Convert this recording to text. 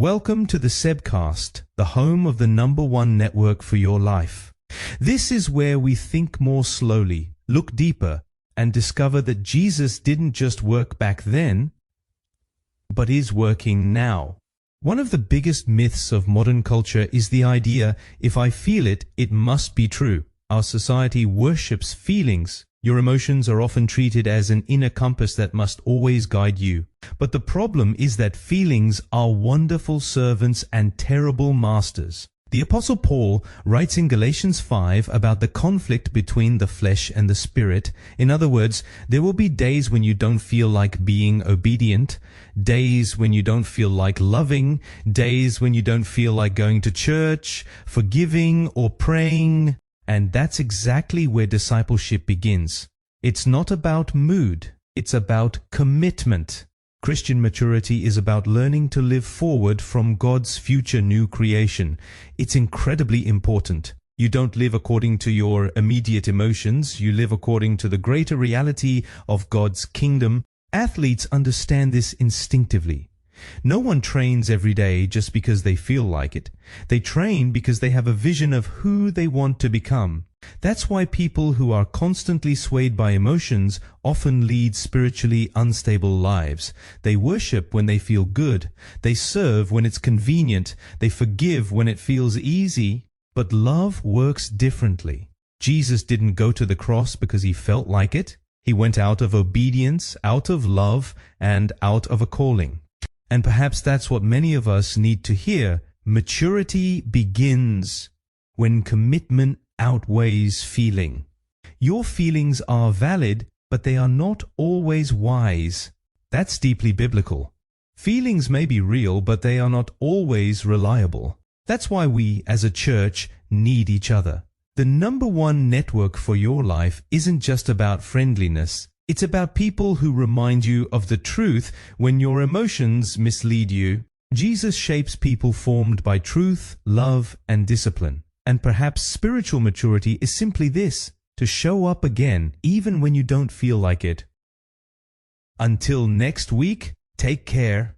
Welcome to the Sebcast, the home of the #1 network for your life. This is where we think more slowly, look deeper, and discover that Jesus didn't just work back then, but is working now. One of the biggest myths of modern culture is the idea, if I feel it, it must be true. Our society worships feelings. Your emotions are often treated as an inner compass that must always guide you. But the problem is that feelings are wonderful servants and terrible masters. The Apostle Paul writes in Galatians 5 about the conflict between the flesh and the spirit. In other words, there will be days when you don't feel like being obedient, days when you don't feel like loving, days when you don't feel like going to church, forgiving, or praying. And that's exactly where discipleship begins. It's not about mood, it's about commitment. Christian maturity is about learning to live forward from God's future new creation. It's incredibly important. You don't live according to your immediate emotions, you live according to the greater reality of God's kingdom. Athletes understand this instinctively. No one trains every day just because they feel like it. They train because they have a vision of who they want to become. That's why people who are constantly swayed by emotions often lead spiritually unstable lives. They worship when they feel good. They serve when it's convenient. They forgive when it feels easy. But love works differently. Jesus didn't go to the cross because he felt like it. He went out of obedience, out of love, and out of a calling. And perhaps that's what many of us need to hear. Maturity begins when commitment outweighs feeling. Your feelings are valid, but they are not always wise. That's deeply biblical. Feelings may be real, but they are not always reliable. That's why we, as a church, need each other. The #1 network for your life isn't just about friendliness. It's about people who remind you of the truth when your emotions mislead you. Jesus shapes people formed by truth, love, and discipline. And perhaps spiritual maturity is simply this, to show up again, even when you don't feel like it. Until next week, take care.